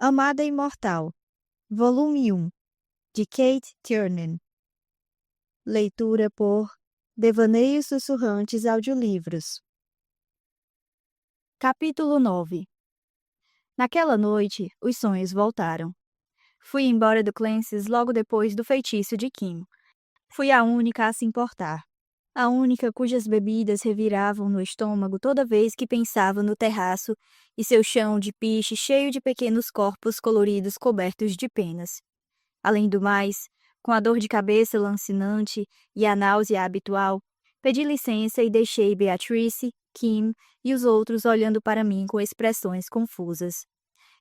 Amada Imortal, Volume 1, de Kate Tiernan. Leitura por Devaneios Sussurrantes Audiolivros. Capítulo 9. Naquela noite, os sonhos voltaram. Fui embora do Clancy's logo depois do feitiço de Kim. Fui a única a se importar. A única cujas bebidas reviravam no estômago toda vez que pensava no terraço e seu chão de piche cheio de pequenos corpos coloridos cobertos de penas. Além do mais, com a dor de cabeça lancinante e a náusea habitual, pedi licença e deixei Beatrice, Kim e os outros olhando para mim com expressões confusas.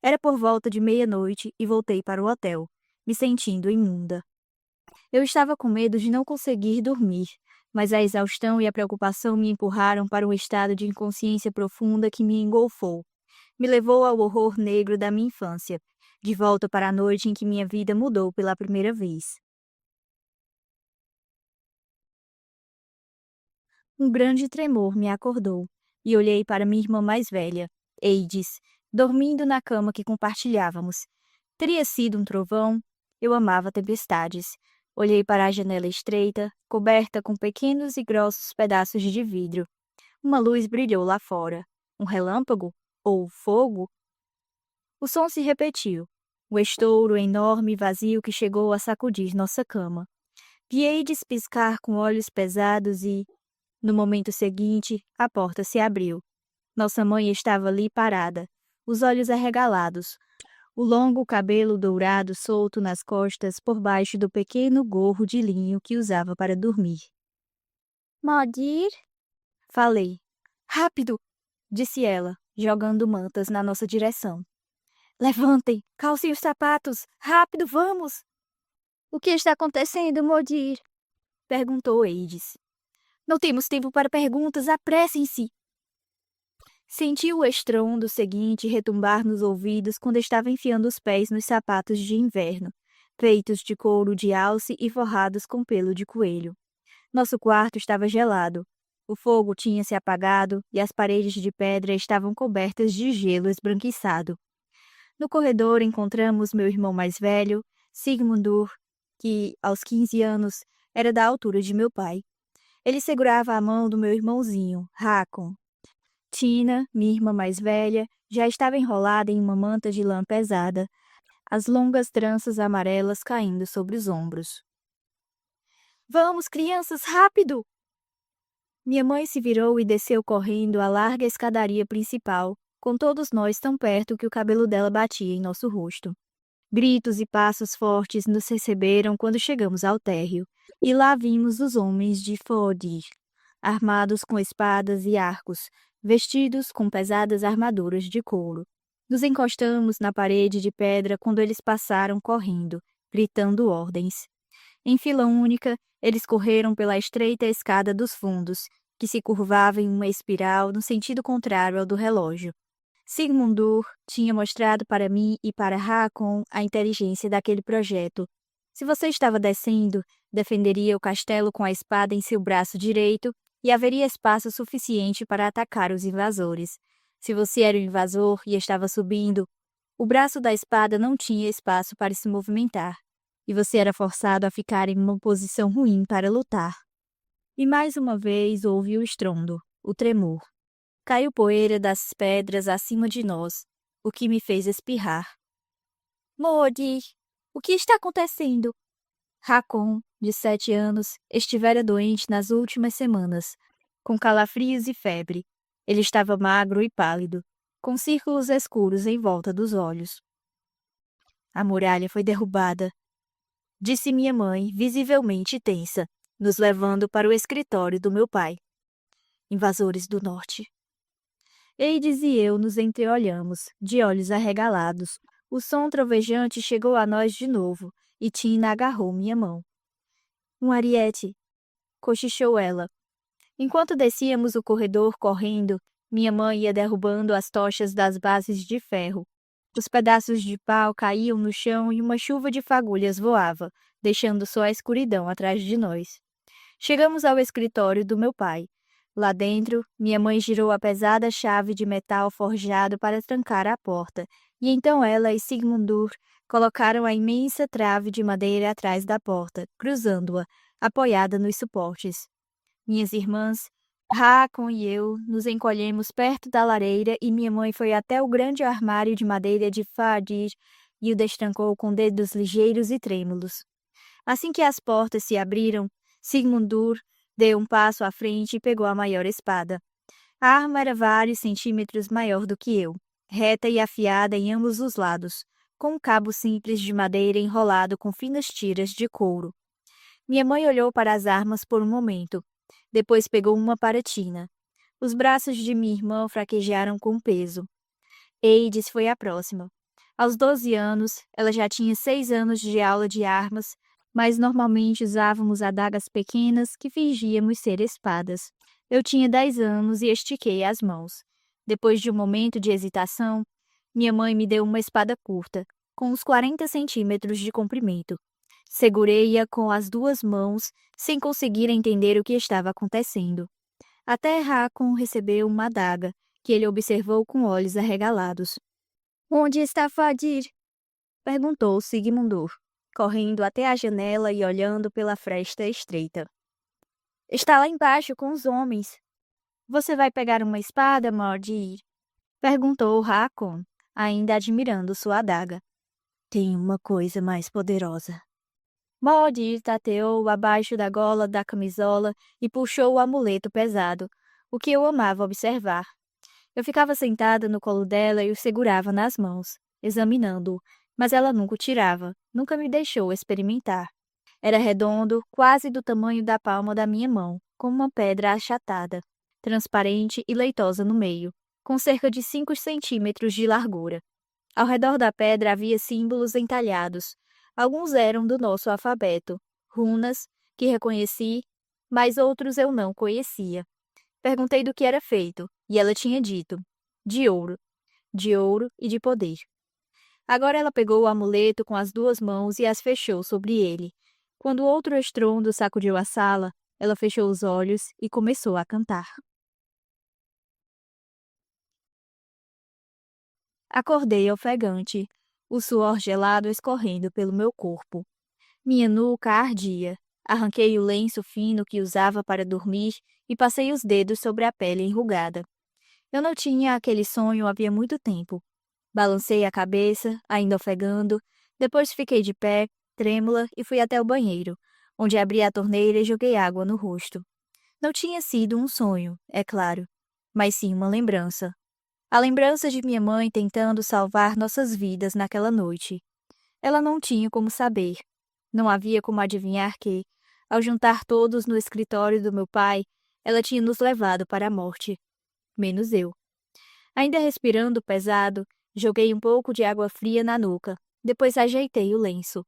Era por volta de meia-noite e voltei para o hotel, me sentindo imunda. Eu estava com medo de não conseguir dormir, mas a exaustão e a preocupação me empurraram para um estado de inconsciência profunda que me engolfou. Me levou ao horror negro da minha infância, de volta para a noite em que minha vida mudou pela primeira vez. Um grande tremor me acordou, e olhei para minha irmã mais velha, Eides, dormindo na cama que compartilhávamos. Teria sido um trovão? Eu amava tempestades. Olhei para a janela estreita, coberta com pequenos e grossos pedaços de vidro. Uma luz brilhou lá fora. Um relâmpago? Ou fogo? O som se repetiu. O estouro enorme e vazio que chegou a sacudir nossa cama. Vi Eides piscar com olhos pesados e, no momento seguinte, a porta se abriu. Nossa mãe estava ali parada, os olhos arregalados, o longo cabelo dourado solto nas costas por baixo do pequeno gorro de linho que usava para dormir. "Modir?" falei. "Rápido!" disse ela, jogando mantas na nossa direção. "Levantem, calcem os sapatos, rápido, vamos!" "O que está acontecendo, Modir?" perguntou Eides. "Não temos tempo para perguntas, apressem-se!" Senti o estrondo seguinte retumbar nos ouvidos quando estava enfiando os pés nos sapatos de inverno, feitos de couro de alce e forrados com pelo de coelho. Nosso quarto estava gelado. O fogo tinha se apagado e as paredes de pedra estavam cobertas de gelo esbranquiçado. No corredor encontramos meu irmão mais velho, Sigmundur, que, aos 15 anos, era da altura de meu pai. Ele segurava a mão do meu irmãozinho, Hakon. Tina, minha irmã mais velha, já estava enrolada em uma manta de lã pesada, as longas tranças amarelas caindo sobre os ombros. "Vamos, crianças, rápido!" Minha mãe se virou e desceu correndo a larga escadaria principal, com todos nós tão perto que o cabelo dela batia em nosso rosto. Gritos e passos fortes nos receberam quando chegamos ao térreo, e lá vimos os homens de Fódir, armados com espadas e arcos, vestidos com pesadas armaduras de couro. Nos encostamos na parede de pedra quando eles passaram correndo, gritando ordens. Em fila única, eles correram pela estreita escada dos fundos, que se curvava em uma espiral no sentido contrário ao do relógio. Sigmundur tinha mostrado para mim e para Hakon a inteligência daquele projeto. Se você estava descendo, defenderia o castelo com a espada em seu braço direito e haveria espaço suficiente para atacar os invasores. Se você era o invasor e estava subindo, o braço da espada não tinha espaço para se movimentar, e você era forçado a ficar em uma posição ruim para lutar. E mais uma vez houve o estrondo, o tremor. Caiu poeira das pedras acima de nós, o que me fez espirrar. "Modir, o que está acontecendo?" Hakon, de 7 anos, estivera doente nas últimas semanas, com calafrios e febre. Ele estava magro e pálido, com círculos escuros em volta dos olhos. "A muralha foi derrubada", disse minha mãe, visivelmente tensa, nos levando para o escritório do meu pai. "Invasores do norte." Eides e eu nos entreolhamos, de olhos arregalados. O som trovejante chegou a nós de novo, e Tina agarrou minha mão. "Um ariete", cochichou ela. Enquanto descíamos o corredor correndo, minha mãe ia derrubando as tochas das bases de ferro. Os pedaços de pau caíam no chão e uma chuva de fagulhas voava, deixando só a escuridão atrás de nós. Chegamos ao escritório do meu pai. Lá dentro, minha mãe girou a pesada chave de metal forjado para trancar a porta, E então ela e Sigmundur colocaram a imensa trave de madeira atrás da porta, cruzando-a, apoiada nos suportes. Minhas irmãs, Hakon e eu, nos encolhemos perto da lareira e minha mãe foi até o grande armário de madeira de Fadir e o destrancou com dedos ligeiros e trêmulos. Assim que as portas se abriram, Sigmundur deu um passo à frente e pegou a maior espada. A arma era vários centímetros maior do que eu, reta e afiada em ambos os lados, com um cabo simples de madeira enrolado com finas tiras de couro. Minha mãe olhou para as armas por um momento. Depois pegou uma para Tina. Os braços de minha irmã fraquejaram com o peso. Eides foi a próxima. Aos 12 anos, ela já tinha 6 anos de aula de armas, mas normalmente usávamos adagas pequenas que fingíamos ser espadas. Eu tinha 10 anos e estiquei as mãos. Depois de um momento de hesitação, minha mãe me deu uma espada curta, com uns 40 centímetros de comprimento. Segurei-a com as 2 mãos, sem conseguir entender o que estava acontecendo. Até Hakon recebeu uma adaga, que ele observou com olhos arregalados. "Onde está Fadir?" perguntou Sigmundur, correndo até a janela e olhando pela fresta estreita. "Está lá embaixo com os homens." "Você vai pegar uma espada, Mordir?" perguntou Hakon, ainda admirando sua adaga. "Tem uma coisa mais poderosa." Mordir tateou abaixo da gola da camisola e puxou o amuleto pesado, o que eu amava observar. Eu ficava sentada no colo dela e o segurava nas mãos, examinando-o, mas ela nunca o tirava, nunca me deixou experimentar. Era redondo, quase do tamanho da palma da minha mão, com uma pedra achatada, transparente e leitosa no meio, com cerca de 5 centímetros de largura. Ao redor da pedra havia símbolos entalhados. Alguns eram do nosso alfabeto, runas, que reconheci, mas outros eu não conhecia. Perguntei do que era feito, e ela tinha dito: de ouro e de poder. Agora ela pegou o amuleto com as 2 mãos e as fechou sobre ele. Quando outro estrondo sacudiu a sala, ela fechou os olhos e começou a cantar. Acordei ofegante, o suor gelado escorrendo pelo meu corpo. Minha nuca ardia. Arranquei o lenço fino que usava para dormir e passei os dedos sobre a pele enrugada. Eu não tinha aquele sonho havia muito tempo. Balancei a cabeça, ainda ofegando, depois fiquei de pé, trêmula, e fui até o banheiro, onde abri a torneira e joguei água no rosto. Não tinha sido um sonho, é claro, mas sim uma lembrança. A lembrança de minha mãe tentando salvar nossas vidas naquela noite. Ela não tinha como saber. Não havia como adivinhar que, ao juntar todos no escritório do meu pai, ela tinha nos levado para a morte. Menos eu. Ainda respirando pesado, joguei um pouco de água fria na nuca. Depois ajeitei o lenço.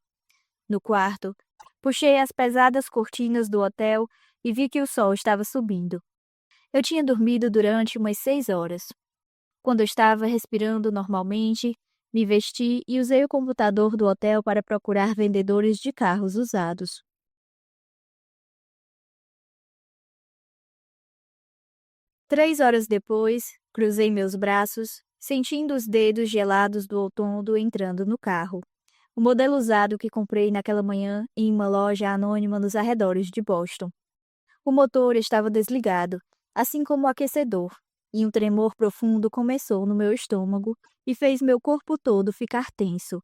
No quarto, puxei as pesadas cortinas do hotel e vi que o sol estava subindo. Eu tinha dormido durante umas 6 horas. Quando eu estava respirando normalmente, me vesti e usei o computador do hotel para procurar vendedores de carros usados. 3 horas depois, cruzei meus braços, sentindo os dedos gelados do outono entrando no carro. O modelo usado que comprei naquela manhã em uma loja anônima nos arredores de Boston. O motor estava desligado, assim como o aquecedor, e um tremor profundo começou no meu estômago e fez meu corpo todo ficar tenso.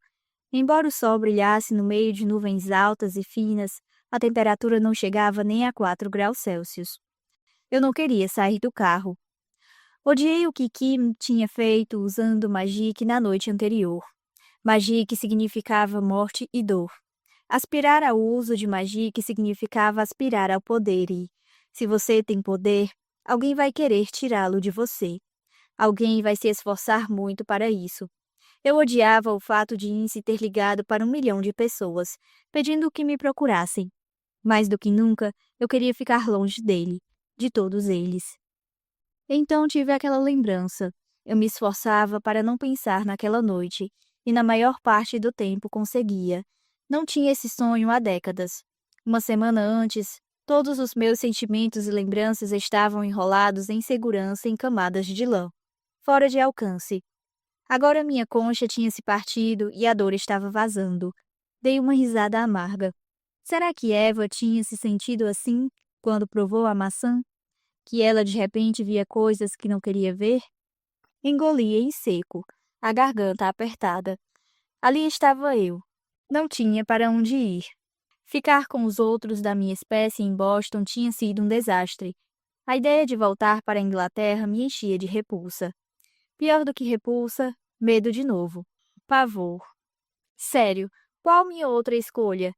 Embora o sol brilhasse no meio de nuvens altas e finas, a temperatura não chegava nem a 4 graus Celsius. Eu não queria sair do carro. Odiei o que Kim tinha feito usando Magic na noite anterior. Magic significava morte e dor. Aspirar ao uso de Magic significava aspirar ao poder e, se você tem poder, alguém vai querer tirá-lo de você. Alguém vai se esforçar muito para isso. Eu odiava o fato de Ince ter ligado para 1 milhão de pessoas, pedindo que me procurassem. Mais do que nunca, eu queria ficar longe dele, de todos eles. Então tive aquela lembrança. Eu me esforçava para não pensar naquela noite, e na maior parte do tempo conseguia. Não tinha esse sonho há décadas. Uma semana antes, todos os meus sentimentos e lembranças estavam enrolados em segurança em camadas de lã, fora de alcance. Agora minha concha tinha se partido e a dor estava vazando. Dei uma risada amarga. Será que Eva tinha se sentido assim quando provou a maçã? Que ela de repente via coisas que não queria ver? Engoli em seco, a garganta apertada. Ali estava eu. Não tinha para onde ir. Ficar com os outros da minha espécie em Boston tinha sido um desastre. A ideia de voltar para a Inglaterra me enchia de repulsa. Pior do que repulsa, medo de novo. Pavor. Sério, qual minha outra escolha?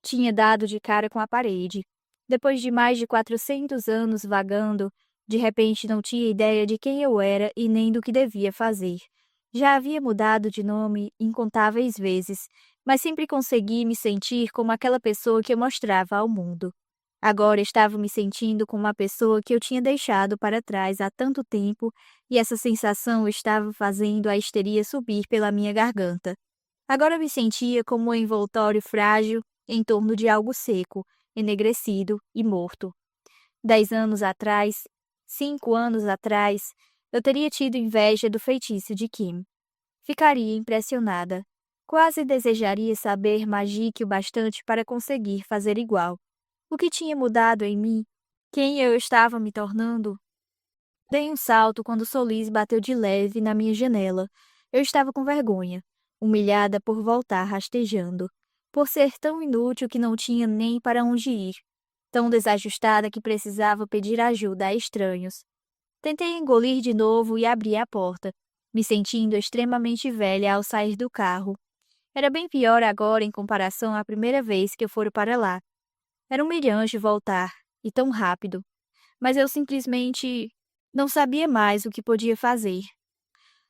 Tinha dado de cara com a parede. Depois de mais de 400 anos vagando, de repente não tinha ideia de quem eu era e nem do que devia fazer. Já havia mudado de nome incontáveis vezes, mas sempre consegui me sentir como aquela pessoa que eu mostrava ao mundo. Agora estava me sentindo como uma pessoa que eu tinha deixado para trás há tanto tempo e essa sensação estava fazendo a histeria subir pela minha garganta. Agora me sentia como um envoltório frágil em torno de algo seco, enegrecido e morto. 10 anos atrás, 5 anos atrás, eu teria tido inveja do feitiço de Kim. Ficaria impressionada. Quase desejaria saber magia o bastante para conseguir fazer igual. O que tinha mudado em mim? Quem eu estava me tornando? Dei um salto quando Solis bateu de leve na minha janela. Eu estava com vergonha, humilhada por voltar rastejando, por ser tão inútil que não tinha nem para onde ir, tão desajustada que precisava pedir ajuda a estranhos. Tentei engolir de novo e abri a porta, me sentindo extremamente velha ao sair do carro. Era bem pior agora em comparação à primeira vez que eu fora para lá. Era humilhante voltar, e tão rápido. Mas eu simplesmente não sabia mais o que podia fazer.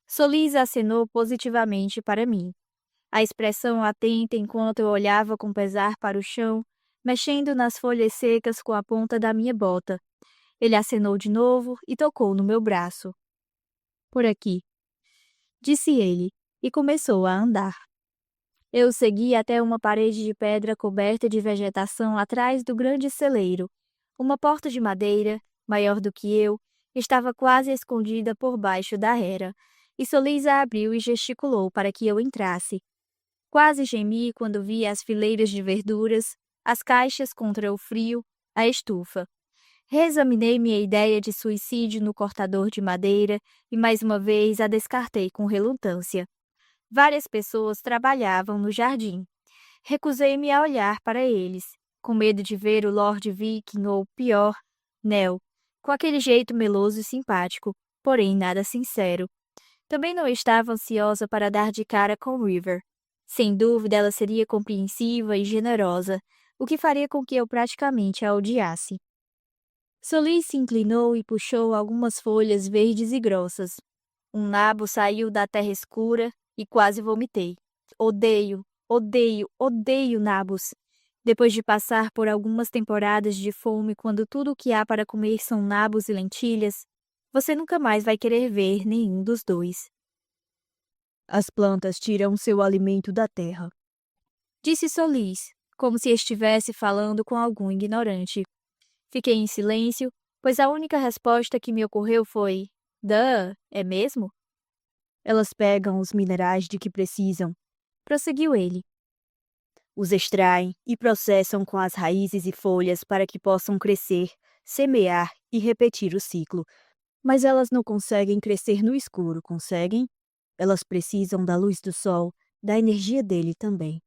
Solis acenou positivamente para mim. A expressão atenta enquanto eu olhava com pesar para o chão, mexendo nas folhas secas com a ponta da minha bota. Ele acenou de novo e tocou no meu braço. Por aqui, disse ele, e começou a andar. Eu segui até uma parede de pedra coberta de vegetação atrás do grande celeiro. Uma porta de madeira, maior do que eu, estava quase escondida por baixo da era, e Solis a abriu e gesticulou para que eu entrasse. Quase gemi quando vi as fileiras de verduras, as caixas contra o frio, a estufa. Reexaminei minha ideia de suicídio no cortador de madeira e mais uma vez a descartei com relutância. Várias pessoas trabalhavam no jardim. Recusei-me a olhar para eles, com medo de ver o Lord Viking ou, pior, Nell, com aquele jeito meloso e simpático, porém nada sincero. Também não estava ansiosa para dar de cara com River. Sem dúvida ela seria compreensiva e generosa, o que faria com que eu praticamente a odiasse. Solis se inclinou e puxou algumas folhas verdes e grossas. Um nabo saiu da terra escura e quase vomitei. Odeio, odeio, odeio nabos. Depois de passar por algumas temporadas de fome quando tudo o que há para comer são nabos e lentilhas, você nunca mais vai querer ver nenhum dos dois. As plantas tiram seu alimento da terra, disse Solis, como se estivesse falando com algum ignorante. Fiquei em silêncio, pois a única resposta que me ocorreu foi: Duh, é mesmo? Elas pegam os minerais de que precisam, prosseguiu ele. Os extraem e processam com as raízes e folhas para que possam crescer, semear e repetir o ciclo. Mas elas não conseguem crescer no escuro, conseguem? Elas precisam da luz do sol, da energia dele também.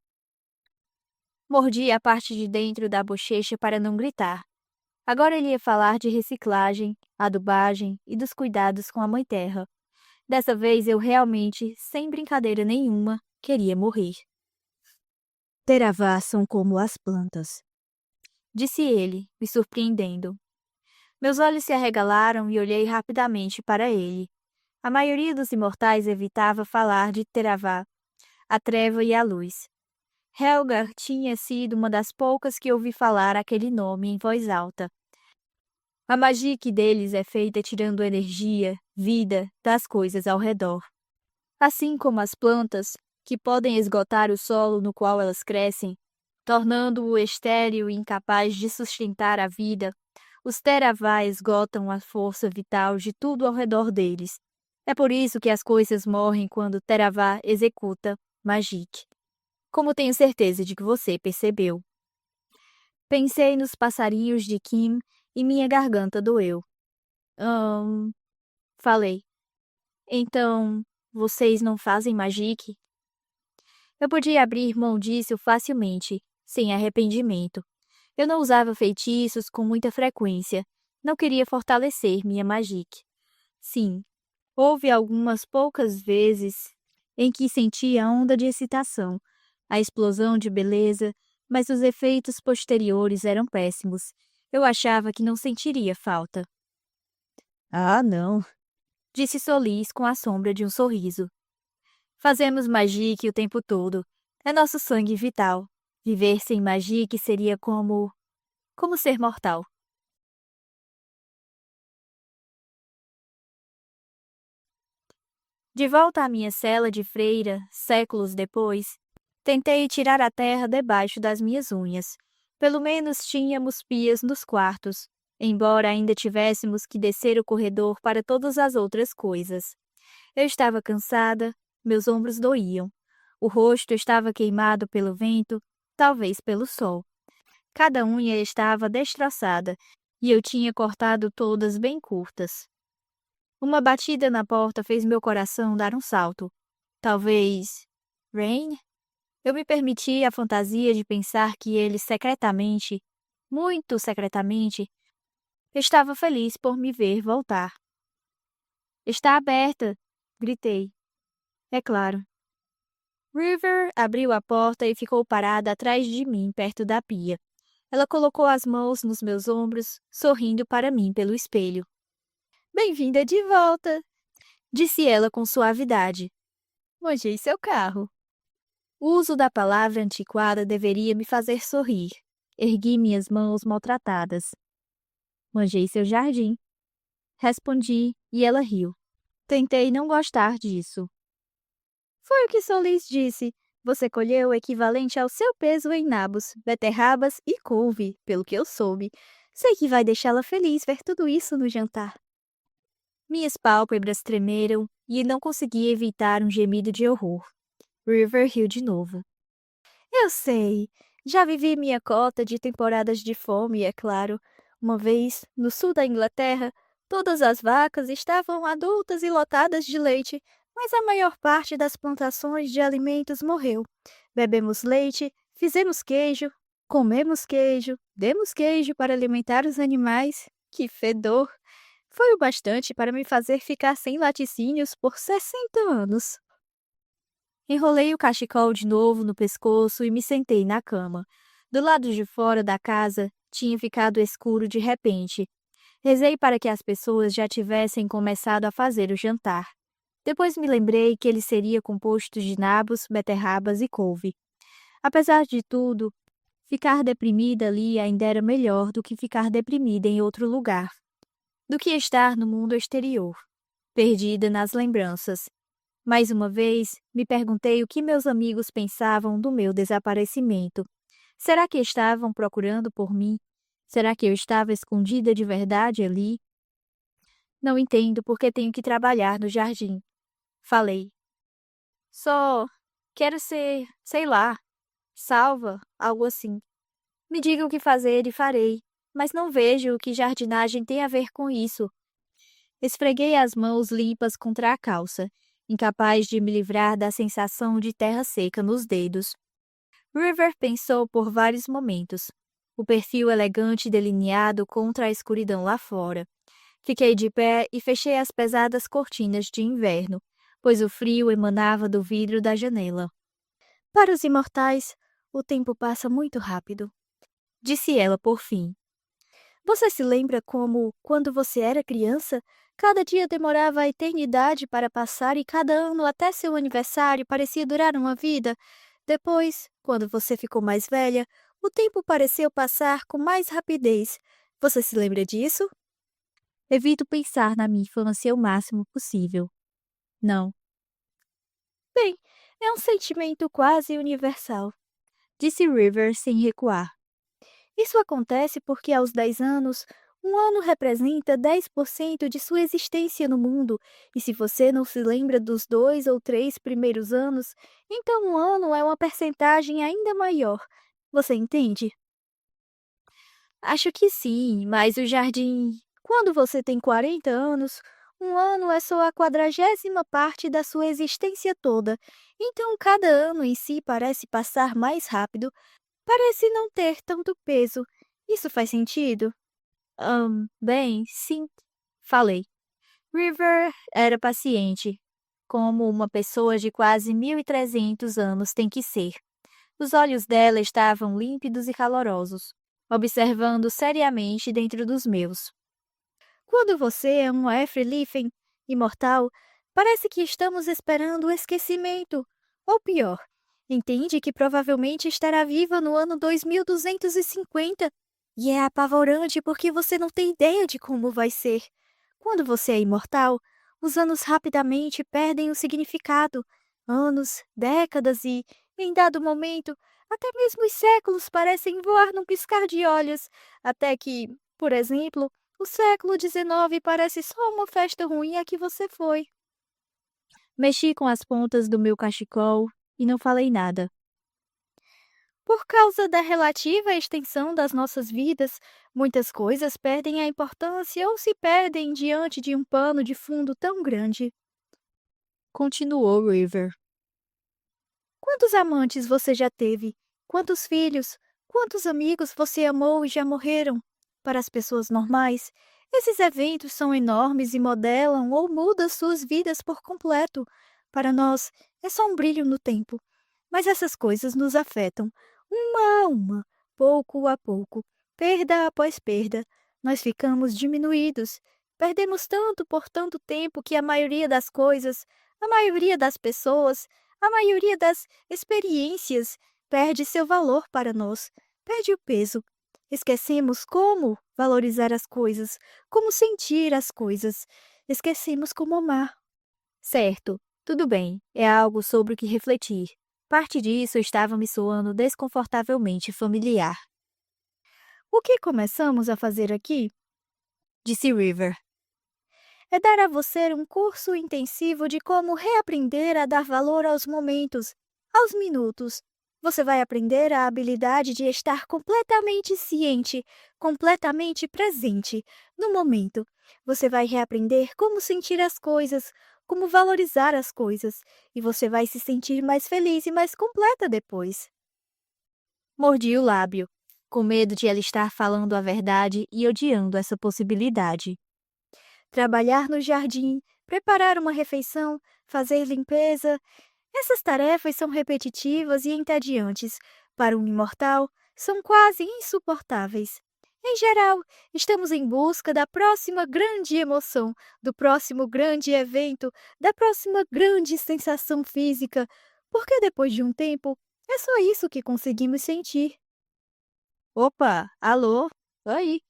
Mordi a parte de dentro da bochecha para não gritar. Agora ele ia falar de reciclagem, adubagem e dos cuidados com a mãe terra. Dessa vez eu realmente, sem brincadeira nenhuma, queria morrer. Theravá são como as plantas, disse ele, me surpreendendo. Meus olhos se arregalaram e olhei rapidamente para ele. A maioria dos imortais evitava falar de Theravá, a treva e a luz. Helga tinha sido uma das poucas que ouvi falar aquele nome em voz alta. A magia deles é feita tirando energia, vida, das coisas ao redor. Assim como as plantas, que podem esgotar o solo no qual elas crescem, tornando-o estéril e incapaz de sustentar a vida, os Theravá esgotam a força vital de tudo ao redor deles. É por isso que as coisas morrem quando Theravada executa Magic. Como tenho certeza de que você percebeu. Pensei nos passarinhos de Kim e minha garganta doeu. Hum, falei. Então, vocês não fazem Magic? Eu podia abrir mão disso facilmente, sem arrependimento. Eu não usava feitiços com muita frequência. Não queria fortalecer minha Magic. Sim, houve algumas poucas vezes em que senti a onda de excitação, a explosão de beleza, mas os efeitos posteriores eram péssimos. Eu achava que não sentiria falta. Ah, não, disse Solis com a sombra de um sorriso. Fazemos Magic o tempo todo. É nosso sangue vital. Viver sem Magic seria como ser mortal. De volta à minha cela de freira, séculos depois, tentei tirar a terra debaixo das minhas unhas. Pelo menos tínhamos pias nos quartos, embora ainda tivéssemos que descer o corredor para todas as outras coisas. Eu estava cansada, meus ombros doíam. O rosto estava queimado pelo vento, talvez pelo sol. Cada unha estava destroçada e eu tinha cortado todas bem curtas. Uma batida na porta fez meu coração dar um salto. Talvez. Rain? Eu me permiti a fantasia de pensar que ele secretamente, muito secretamente, estava feliz por me ver voltar. Está aberta! Gritei. É claro. River abriu a porta e ficou parada atrás de mim, perto da pia. Ela colocou as mãos nos meus ombros, sorrindo para mim pelo espelho. Bem-vinda de volta, disse ela com suavidade. Manjei seu carro. O uso da palavra antiquada deveria me fazer sorrir. Ergui minhas mãos maltratadas. Manjei seu jardim. Respondi e ela riu. Tentei não gostar disso. Foi o que Solis disse. Você colheu o equivalente ao seu peso em nabos, beterrabas e couve, pelo que eu soube. Sei que vai deixá-la feliz ver tudo isso no jantar. Minhas pálpebras tremeram e não consegui evitar um gemido de horror. River riu de novo. Eu sei. Já vivi minha cota de temporadas de fome, é claro. Uma vez, no sul da Inglaterra, todas as vacas estavam adultas e lotadas de leite, mas a maior parte das plantações de alimentos morreu. Bebemos leite, fizemos queijo, comemos queijo, demos queijo para alimentar os animais. Que fedor! Foi o bastante para me fazer ficar sem laticínios por 60 anos. Enrolei o cachecol de novo no pescoço e me sentei na cama. Do lado de fora da casa, tinha ficado escuro de repente. Rezei para que as pessoas já tivessem começado a fazer o jantar. Depois me lembrei que ele seria composto de nabos, beterrabas e couve. Apesar de tudo, ficar deprimida ali ainda era melhor do que ficar deprimida em outro lugar. Do que estar no mundo exterior, perdida nas lembranças. Mais uma vez, me perguntei o que meus amigos pensavam do meu desaparecimento. Será que estavam procurando por mim? Será que eu estava escondida de verdade ali? Não entendo porque tenho que trabalhar no jardim. Falei. Só quero ser, sei lá, salva, algo assim. Me diga o que fazer e farei, mas não vejo o que jardinagem tem a ver com isso. Esfreguei as mãos limpas contra a calça, incapaz de me livrar da sensação de terra seca nos dedos. River pensou por vários momentos. O perfil elegante delineado contra a escuridão lá fora. Fiquei de pé e fechei as pesadas cortinas de inverno, pois o frio emanava do vidro da janela. Para os imortais, o tempo passa muito rápido, disse ela por fim. Você se lembra como, quando você era criança, cada dia demorava a eternidade para passar e cada ano até seu aniversário parecia durar uma vida? Depois, quando você ficou mais velha, o tempo pareceu passar com mais rapidez. Você se lembra disso? Evito pensar na minha infância o máximo possível. Não. Bem, é um sentimento quase universal, disse River sem recuar. Isso acontece porque aos 10 anos, Um ano representa 10% de sua existência no mundo, e se você não se lembra dos 2 ou 3 primeiros anos, então um ano é uma percentagem ainda maior. Você entende? Acho que sim, mas o jardim. Quando você tem 40 anos, um ano é só a 40ª parte da sua existência toda. Então, cada ano em si parece passar mais rápido, parece não ter tanto peso. Isso faz sentido? Bem, sim, falei. River era paciente, como uma pessoa de quase 1.300 anos tem que ser. Os olhos dela estavam límpidos e calorosos, observando seriamente dentro dos meus. Quando você é um Efrelifen imortal, parece que estamos esperando o esquecimento. Ou pior, entende que provavelmente estará viva no ano 2250. E é apavorante porque você não tem ideia de como vai ser. Quando você é imortal, os anos rapidamente perdem o significado. Anos, décadas e, em dado momento, até mesmo os séculos parecem voar num piscar de olhos, até que, por exemplo, o século XIX parece só uma festa ruim a que você foi. Mexi com as pontas do meu cachecol e não falei nada. Por causa da relativa extensão das nossas vidas, muitas coisas perdem a importância ou se perdem diante de um pano de fundo tão grande. Continuou River. Quantos amantes você já teve? Quantos filhos? Quantos amigos você amou e já morreram? Para as pessoas normais, esses eventos são enormes e modelam ou mudam suas vidas por completo. Para nós, é só um brilho no tempo. Mas essas coisas nos afetam, uma a uma, pouco a pouco, perda após perda. Nós ficamos diminuídos. Perdemos tanto por tanto tempo que a maioria das coisas, a maioria das pessoas, a maioria das experiências perde seu valor para nós, perde o peso. Esquecemos como valorizar as coisas, como sentir as coisas. Esquecemos como amar. Certo, tudo bem, é algo sobre o que refletir. Parte disso estava me soando desconfortavelmente familiar. O que começamos a fazer aqui? Disse River. É dar a você um curso intensivo de como reaprender a dar valor aos momentos, aos minutos. Você vai aprender a habilidade de estar completamente ciente, completamente presente no momento. Você vai reaprender como sentir as coisas, como valorizar as coisas, e você vai se sentir mais feliz e mais completa depois. Mordi o lábio, com medo de ela estar falando a verdade e odiando essa possibilidade. Trabalhar no jardim, preparar uma refeição, fazer limpeza. Essas tarefas são repetitivas e entediantes. Para um imortal, são quase insuportáveis. Em geral, estamos em busca da próxima grande emoção, do próximo grande evento, da próxima grande sensação física, porque depois de um tempo, é só isso que conseguimos sentir. Opa, alô? Oi.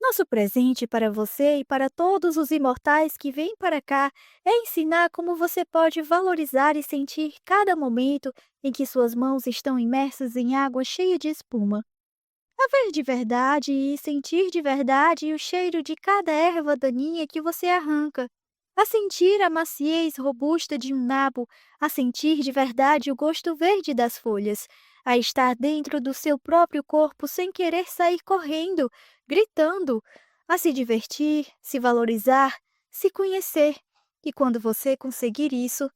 Nosso presente para você e para todos os imortais que vêm para cá é ensinar como você pode valorizar e sentir cada momento em que suas mãos estão imersas em água cheia de espuma. A ver de verdade e sentir de verdade o cheiro de cada erva daninha que você arranca. A sentir a maciez robusta de um nabo, a sentir de verdade o gosto verde das folhas, a estar dentro do seu próprio corpo sem querer sair correndo, gritando, a se divertir, se valorizar, se conhecer. E quando você conseguir isso,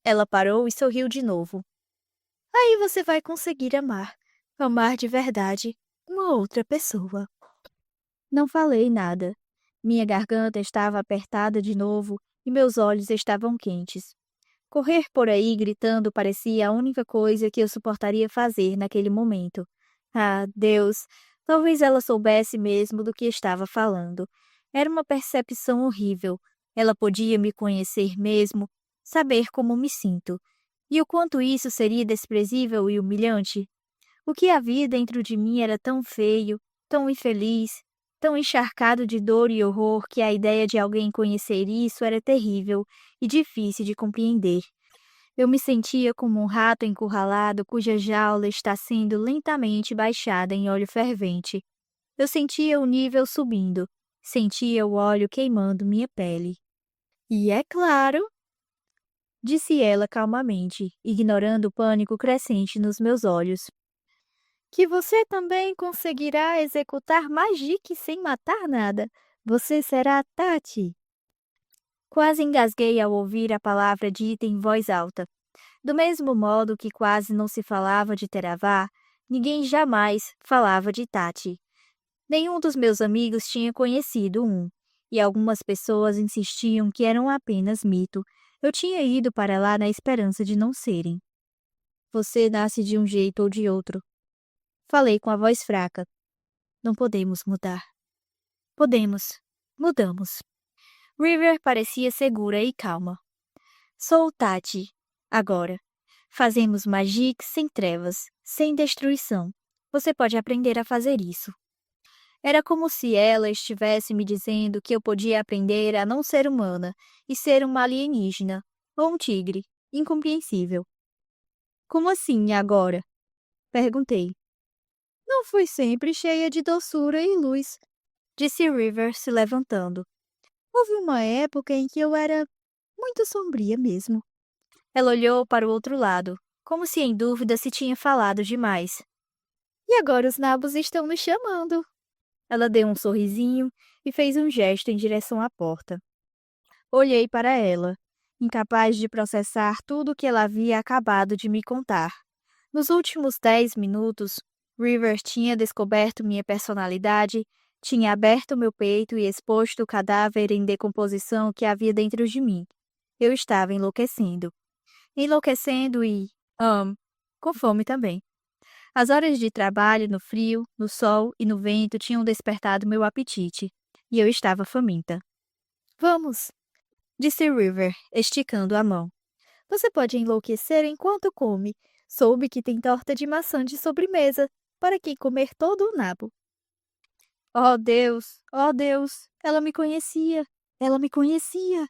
ela parou e sorriu de novo. Aí você vai conseguir amar, amar de verdade uma outra pessoa. Não falei nada. Minha garganta estava apertada de novo e meus olhos estavam quentes. Correr por aí gritando parecia a única coisa que eu suportaria fazer naquele momento. Ah, Deus! Talvez ela soubesse mesmo do que estava falando. Era uma percepção horrível. Ela podia me conhecer mesmo, saber como me sinto. E o quanto isso seria desprezível e humilhante. O que havia dentro de mim era tão feio, tão infeliz, tão encharcado de dor e horror que a ideia de alguém conhecer isso era terrível e difícil de compreender. Eu me sentia como um rato encurralado cuja jaula está sendo lentamente baixada em óleo fervente. Eu sentia o nível subindo, sentia o óleo queimando minha pele. E é claro, disse ela calmamente, ignorando o pânico crescente nos meus olhos, que você também conseguirá executar magia sem matar nada. Você será Tati. Quase engasguei ao ouvir a palavra dita em voz alta. Do mesmo modo que quase não se falava de Teravá, ninguém jamais falava de Tati. Nenhum dos meus amigos tinha conhecido um, e algumas pessoas insistiam que eram apenas mito. Eu tinha ido para lá na esperança de não serem. Você nasce de um jeito ou de outro. Falei com a voz fraca. Não podemos mudar. Podemos. Mudamos. River parecia segura e calma. Sou Tati. Agora. Fazemos magia sem trevas, sem destruição. Você pode aprender a fazer isso. Era como se ela estivesse me dizendo que eu podia aprender a não ser humana e ser uma alienígena, ou um tigre, incompreensível. Como assim, agora? Perguntei. Não fui sempre cheia de doçura e luz, disse River se levantando. Houve uma época em que eu era muito sombria mesmo. Ela olhou para o outro lado, como se em dúvida se tinha falado demais. E agora os nabos estão nos chamando. Ela deu um sorrisinho e fez um gesto em direção à porta. Olhei para ela, incapaz de processar tudo o que ela havia acabado de me contar. Nos últimos 10 minutos, River tinha descoberto minha personalidade, tinha aberto meu peito e exposto o cadáver em decomposição que havia dentro de mim. Eu estava enlouquecendo. Enlouquecendo e, com fome também. As horas de trabalho no frio, no sol e no vento tinham despertado meu apetite, e eu estava faminta. Vamos, disse River, esticando a mão. Você pode enlouquecer enquanto come. Soube que tem torta de maçã de sobremesa, para quem comer todo o nabo. Oh Deus, ela me conhecia, ela me conhecia.